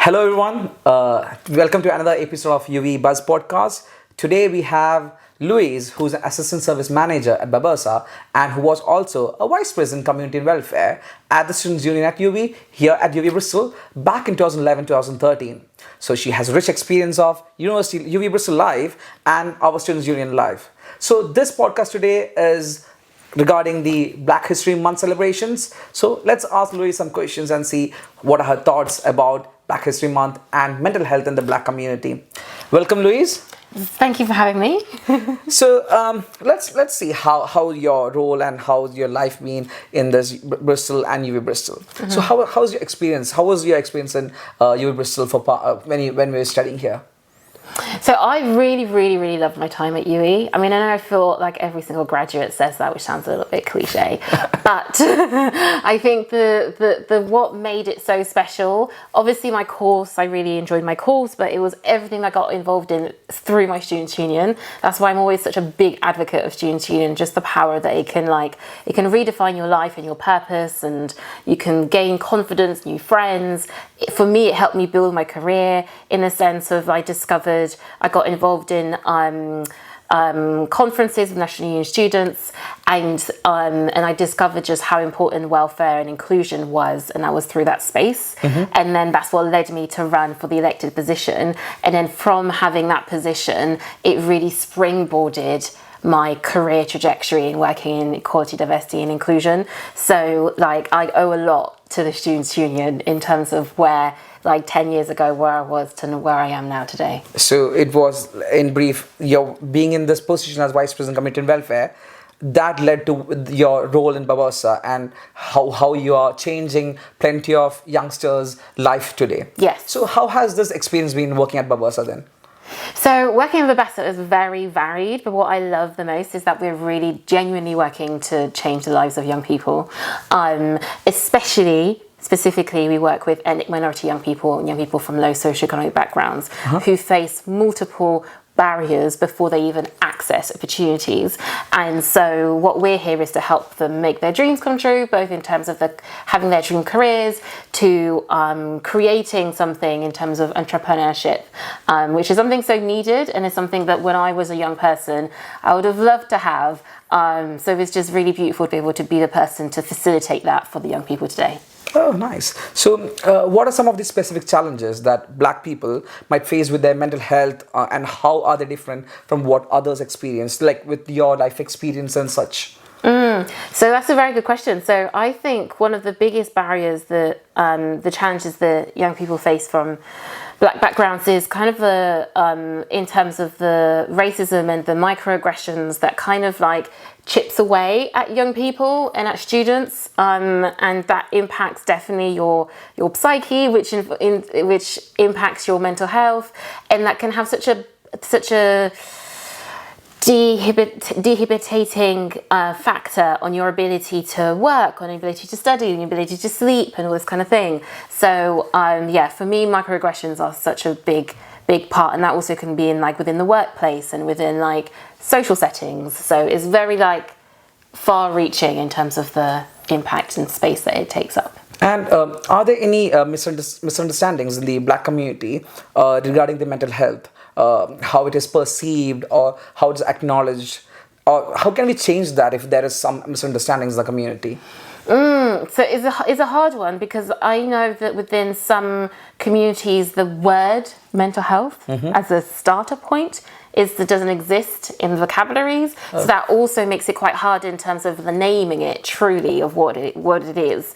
Hello everyone, welcome to another episode of UWE Buzz podcast. Today we have Louise, who's an assistant service manager at Babasa and who was also a vice president community and welfare at the Students' Union at UWE here at UWE Bristol back in 2011-2013. So she has rich experience of University UWE Bristol life and our Students' Union life. So this podcast today is regarding the Black History Month celebrations. So let's ask Louise some questions and see what are her thoughts about Black History Month and mental health in the Black community. Welcome, Louise. Thank you for having me. So let's see how your role and how's your life been in this Bristol and UWE Bristol. Mm-hmm. So how's your experience? How was your experience in UWE Bristol for when we were studying here? So I really loved my time at UWE. I mean, I know I feel like every single graduate says that, which sounds a little bit cliche, but I think the what made it so special, obviously my course, I really enjoyed my course, but it was everything I got involved in through my Students' Union. That's why I'm always such a big advocate of Students' Union, just the power that it can redefine your life and your purpose, and you can gain confidence, new friends. For me, it helped me build my career in the sense of I got involved in conferences with National Union students, and I discovered just how important welfare and inclusion was, and that was through that space. Mm-hmm. And then that's what led me to run for the elected position. And then from having that position, it really springboarded my career trajectory in working in equality, diversity and inclusion. So I owe a lot to the Students' Union in terms of where 10 years ago where I was to where I am now today. So it was, in brief, your being in this position as Vice President Community and Welfare, that led to your role in Babasa and how you are changing plenty of youngsters' life today. Yes. So how has this experience been working at Babasa then? So working with Babasa is very varied, but what I love the most is that we're really genuinely working to change the lives of young people. Specifically, we work with ethnic minority young people and young people from low socioeconomic backgrounds who face multiple barriers before they even access opportunities. And so what we're here is to help them make their dreams come true, both in terms of having their dream careers to creating something in terms of entrepreneurship, which is something so needed and is something that when I was a young person, I would have loved to have. So it's just really beautiful to be able to be the person to facilitate that for the young people today. Oh, nice. So what are some of the specific challenges that Black people might face with their mental health and how are they different from what others experience, like with your life experience and such? So that's a very good question. So I think one of the biggest barriers that the challenges that young people face from Black backgrounds is kind of in terms of the racism and the microaggressions that kind of chips away at young people and at students, and that impacts definitely your psyche, which impacts your mental health, and that can have such a debilitating factor on your ability to work, on your ability to study, on your ability to sleep, and all this kind of thing. So for me, microaggressions are such a big part, and that also can be in within the workplace and within social settings. So it's very far-reaching in terms of the impact and space that it takes up. And are there any misunderstandings in the Black community regarding the mental health? How it is perceived or how it's acknowledged, or how can we change that if there is some misunderstandings in the community? So it's a hard one, because I know that within some communities the word mental health as a starter point doesn't exist in vocabularies. So that also makes it quite hard in terms of the naming it truly of what it is.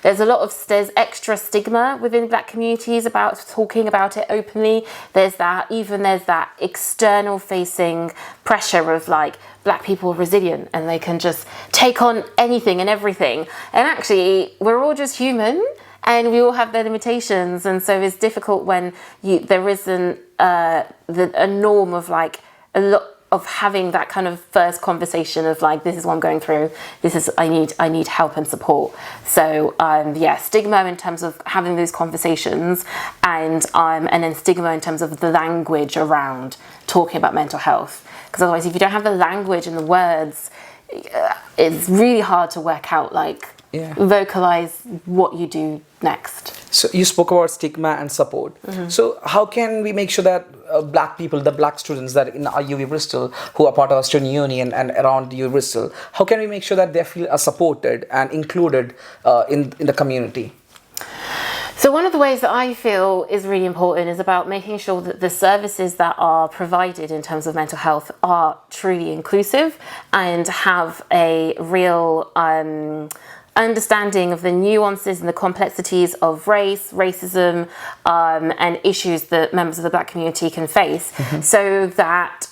There's extra stigma within Black communities about talking about it openly. There's that external facing pressure of Black people are resilient and they can just take on anything and everything. And actually, we're all just human and we all have their limitations. And so it's difficult when there isn't a norm of a lot of having that kind of first conversation of this is what I'm going through. I need help and support. So stigma in terms of having those conversations, and then stigma in terms of the language around talking about mental health. Because otherwise, if you don't have the language and the words, it's really hard to work out vocalize what you do next. So you spoke about stigma and support. So how can we make sure that black people, the black students that in our UWE Bristol, who are part of our student union and around UWE Bristol, how can we make sure that they feel supported and included in the community? So one of the ways that I feel is really important is about making sure that the services that are provided in terms of mental health are truly inclusive and have a real understanding of the nuances and the complexities of race, racism, and issues that members of the black community can face, so that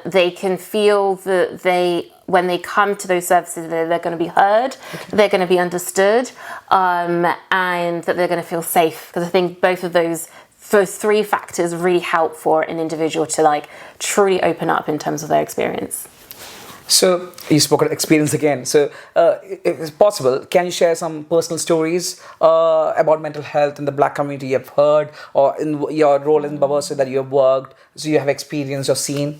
they can feel that when they come to those services, they're going to be heard, they're going to be understood, and that they're going to feel safe. Because I think both of those three factors really help for an individual to like truly open up in terms of their experience. So you spoke about experience again. So if it's possible, can you share some personal stories about mental health in the black community you have heard, or in your role in Babarsa that you have worked, so you have experienced or seen?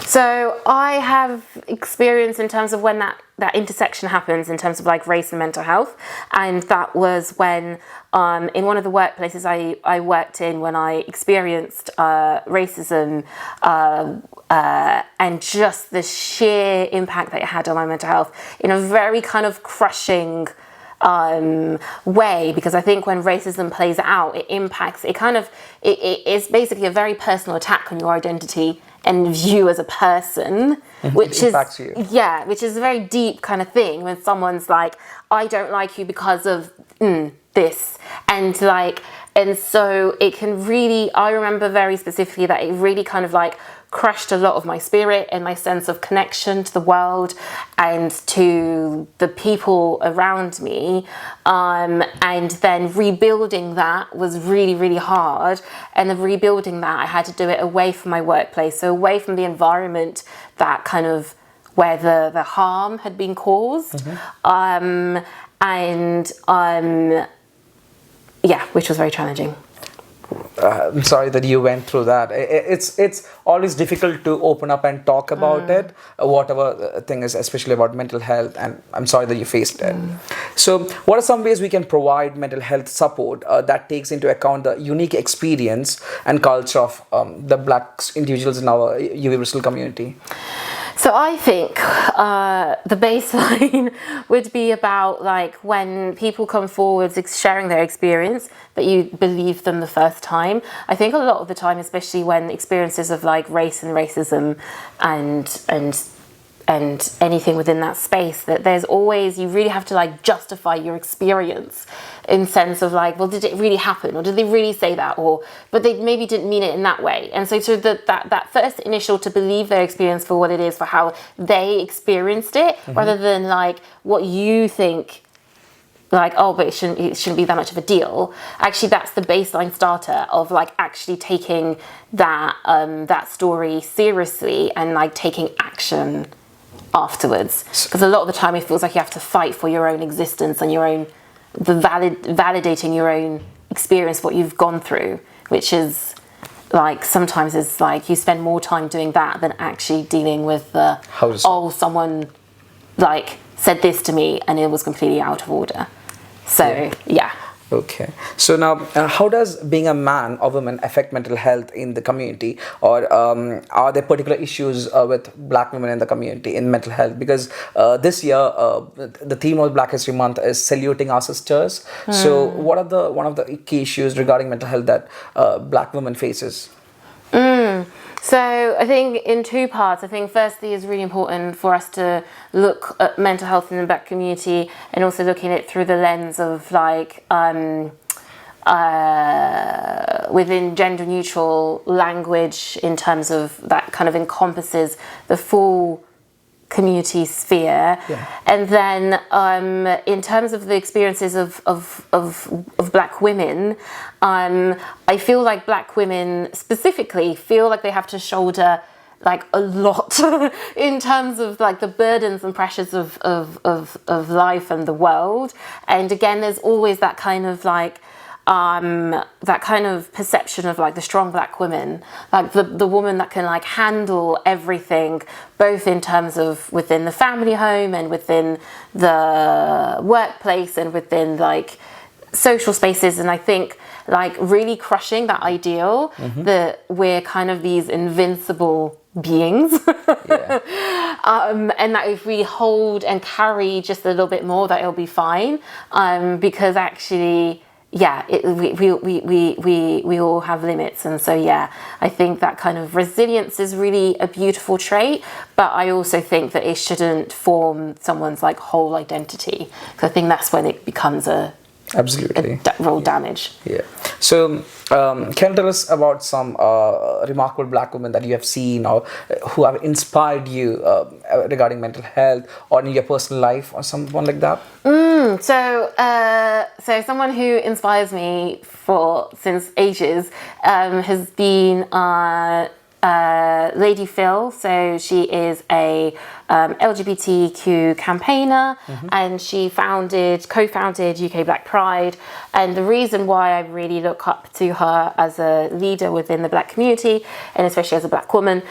So I have experience in terms of when that intersection happens in terms of like race and mental health, and that was when in one of the workplaces I worked in, when I experienced racism and just the sheer impact that it had on my mental health in a very kind of crushing way, because I think when racism plays out, it impacts, it's basically a very personal attack on your identity and you as a person, which is which is a very deep kind of thing when someone's like, I don't like you because of this, and so it can really, I remember very specifically that it really kind of like crushed a lot of my spirit and my sense of connection to the world and to the people around me, and then rebuilding that was really, really hard. And the rebuilding that, I had to do it away from my workplace, so away from the environment that kind of where the harm had been caused, which was very challenging. I'm sorry that you went through that. It's always difficult to open up and talk about it, whatever thing is, especially about mental health, and I'm sorry that you faced it. So what are some ways we can provide mental health support that takes into account the unique experience and culture of the black individuals in our UWE Bristol community? So I think the baseline would be about like when people come forward sharing their experience, that you believe them the first time. I think a lot of the time, especially when experiences of like race and racism and anything within that space, that there's always, you really have to like justify your experience in sense of like, well, did it really happen, or did they really say that, or but they maybe didn't mean it in that way. And so that first initial to believe their experience for what it is, for how they experienced it, rather than like what you think, like, oh, but it shouldn't be that much of a deal. Actually, that's the baseline starter of like actually taking that story seriously and like taking action afterwards, because a lot of the time it feels like you have to fight for your own existence and validating your own experience, what you've gone through, which is like sometimes it's like you spend more time doing that than actually dealing with someone like said this to me and it was completely out of order. So yeah. Okay. So now, how does being a man or woman affect mental health in the community, or are there particular issues with black women in the community in mental health? Because this year, the theme of Black History Month is saluting our sisters. So what are one of the key issues regarding mental health that black women faces? So I think in two parts. I think firstly it's really important for us to look at mental health in the black community and also looking at it through the lens of like within gender neutral language, in terms of that kind of encompasses the full community sphere. And then in terms of the experiences of black women, I feel like black women specifically feel like they have to shoulder like a lot in terms of like the burdens and pressures of life and the world. And again, there's always that kind of like that kind of perception of like the strong black woman, like the woman that can like handle everything, both in terms of within the family home and within the workplace and within like social spaces, and I think like really crushing that ideal that we're kind of these invincible beings. And that if we hold and carry just a little bit more, that it'll be fine. Because actually, we all have limits, and so I think that kind of resilience is really a beautiful trait. But I also think that it shouldn't form someone's like whole identity, because I think that's when it becomes absolutely real damage. Yeah. So, can you tell us about some remarkable Black women that you have seen or who have inspired you regarding mental health or in your personal life or someone like that? So someone who inspires me since ages has been Lady Phil. So she is a LGBTQ campaigner, and she co-founded UK Black Pride. And the reason why I really look up to her as a leader within the Black community, and especially as a Black woman,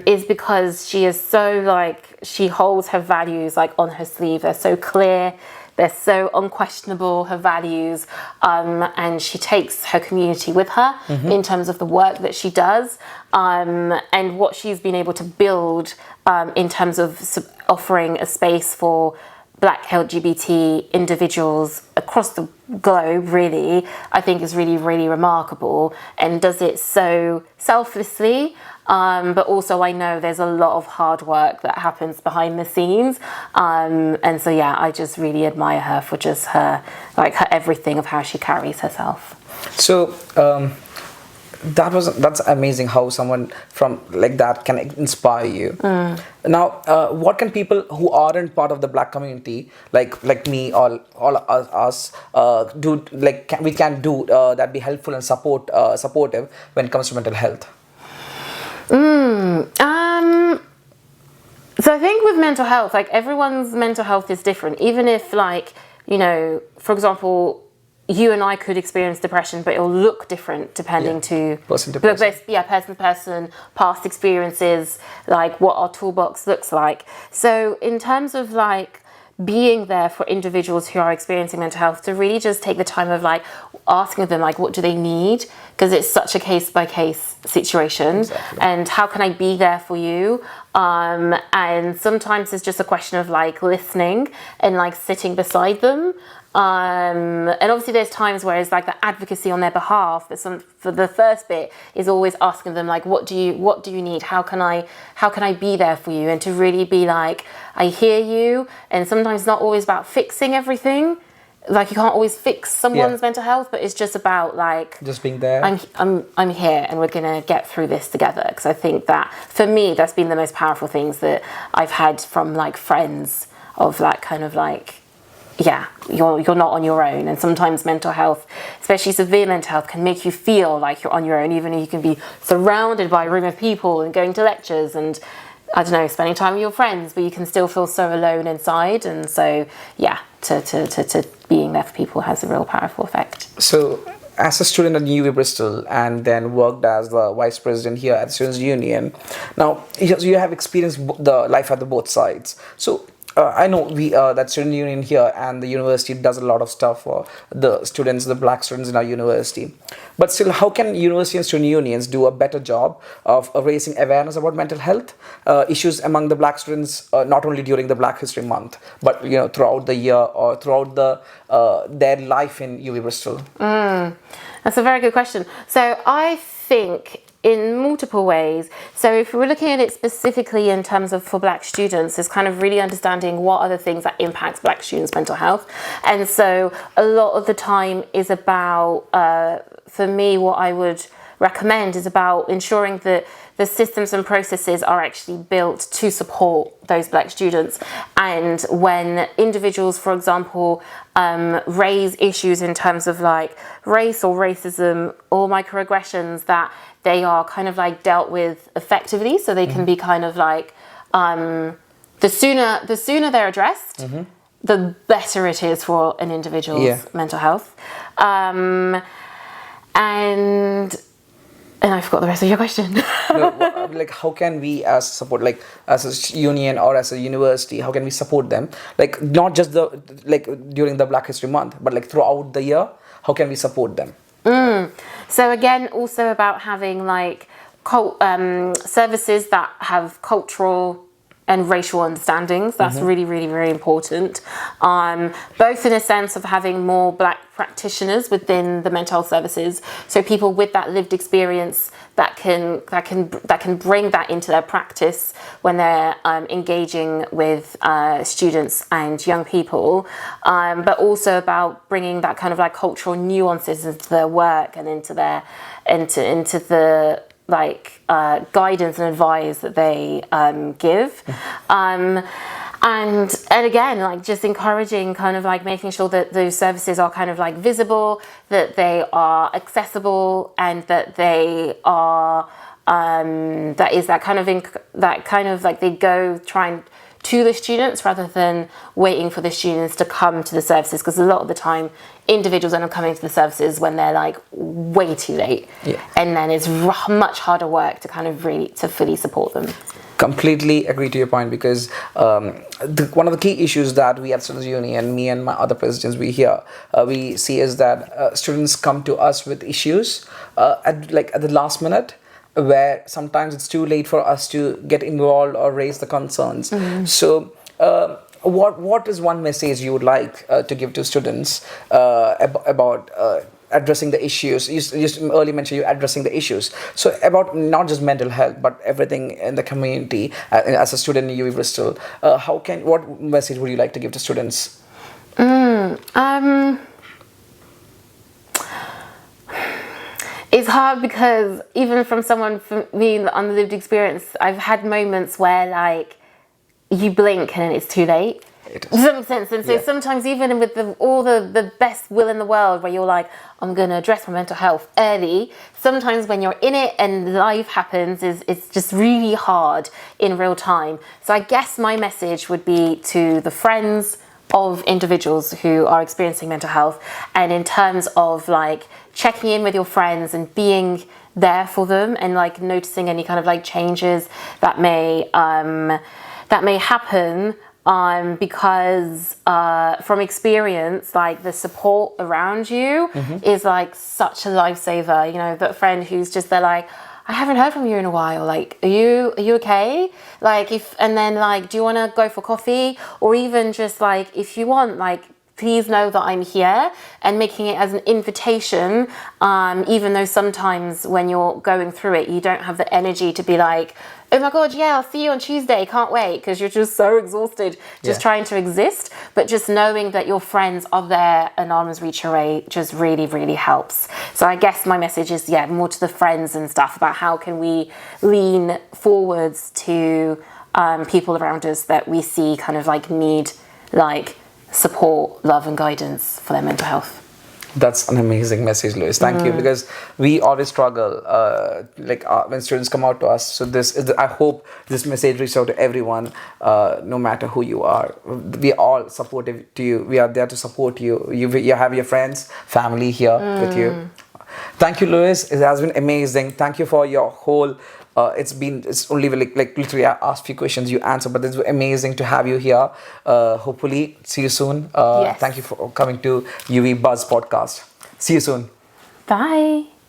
is because she is so she holds her values on her sleeve. They're so clear. They're so unquestionable, her values, and she takes her community with her in terms of the work that she does, and what she's been able to build in terms of offering a space for Black LGBT individuals across the globe, really, I think is really, really remarkable, and does it so selflessly. But also I know there's a lot of hard work that happens behind the scenes. And so, I just really admire her for just her everything of how she carries herself. So, that's amazing how someone from like that can inspire you. Now, what can people who aren't part of the Black community, like me or all us, do? We can do that be helpful and supportive when it comes to mental health? So I think with mental health, everyone's mental health is different. Even if for example, you and I could experience depression, but it'll look different depending to person to person. Person to person, past experiences, what our toolbox looks like. So in terms of being there for individuals who are experiencing mental health, to really just take the time of asking them what do they need, because it's such a case-by-case situation. And how can I be there for you, and sometimes it's just a question of listening and sitting beside them, and obviously there's times where it's the advocacy on their behalf, but for the first bit is always asking them what do you need, how can I be there for you, and to really be I hear you. And sometimes it's not always about fixing everything. You can't always fix someone's mental health, but it's just about just being there. I'm here, and we're gonna get through this together. Because I think that for me, that's been the most powerful things that I've had from friends of you're not on your own. And sometimes mental health, especially severe mental health, can make you feel like you're on your own, even if you can be surrounded by a room of people and going to lectures and spending time with your friends, but you can still feel so alone inside. And so, to being there for people has a real powerful effect. So, as a student at UWE Bristol and then worked as the vice president here at Students' Union, now you have experienced the life at the both sides. So, I know that Student Union here and the university does a lot of stuff for the students, the Black students in our university. But still, how can university and student unions do a better job of raising awareness about mental health issues among the Black students, not only during the Black History Month, but throughout the year or throughout their life in UWE Bristol? That's a very good question. So I think in multiple ways. So if we're looking at it specifically in terms of for Black students, is kind of really understanding what are the things that impact Black students' mental health. And so a lot of the time is about, for me, what I would recommend is about ensuring that the systems and processes are actually built to support those Black students. And when individuals, for example, raise issues in terms of race or racism or microaggressions, that they are kind of dealt with effectively, so they can be kind of the sooner they're addressed, the better it is for an individual's mental health. And And I forgot the rest of your question. Like how can we as support, like as a union or as a university, how can we support them, like not just during the Black History Month, but like throughout the year, how can we support them? So again, also about having like services that have cultural and racial understandings. That's really, really, very important. Both in a sense of having more Black practitioners within the mental health services, so people with that lived experience that can bring that into their practice when they're engaging with students and young people, but also about bringing that kind of like cultural nuances into their work and into the guidance and advice that they give. And again, like just encouraging kind of like making sure that those services are kind of like visible, that they are accessible, and that they are that is that kind of like they go trying to the students rather than waiting for the students to come to the services, because a lot of the time individuals end up coming to the services when they're like way too late, and then it's much harder work to kind of really to fully support them. Completely agree to your point, because one of the key issues that we at Students' Union, me and my other presidents, we see is that students come to us with issues at the last minute, where sometimes it's too late for us to get involved or raise the concerns. So what is one message you would like to give to students about addressing the issues? You earlier mentioned you addressing the issues. So about not just mental health, but everything in the community. As a student in UWE Bristol, what message would you like to give to students? It's hard because even from someone, for me, on the lived experience, I've had moments where like you blink and it's too late. Does that make sense? And so sometimes even with all the best will in the world, where you're like, I'm going to address my mental health early, sometimes when you're in it and life happens, it's just really hard in real time. So I guess my message would be to the friends of individuals who are experiencing mental health, and in terms of like checking in with your friends and being there for them, and like noticing any kind of like changes that may happen, because from experience, like the support around you is like such a lifesaver. You know, that friend who's just there like, I haven't heard from you in a while. Like, are you okay? Like, and then like, do you want to go for coffee? Or even just like, if you want, like, please know that I'm here, and making it as an invitation, even though sometimes when you're going through it, you don't have the energy to be like, oh my God, yeah, I'll see you on Tuesday, can't wait, because you're just so exhausted just trying to exist. But just knowing that your friends are there, an arm's reach away, just really, really helps. So I guess my message is, more to the friends and stuff about how can we lean forwards to people around us that we see kind of like need like support, love and guidance for their mental health. That's an amazing message, Louise. Thank you, because we always struggle when students come out to us. So I hope this message reaches out to everyone, no matter who you are. We are all supportive to you. We are there to support you. You have your friends, family here with you. Thank you, Louise. It has been amazing. Thank you for your whole. It's only like literally I asked few questions, you answer, but it's amazing to have you here. Hopefully see you soon. Thank you for coming to UWE Buzz podcast. See you soon. Bye.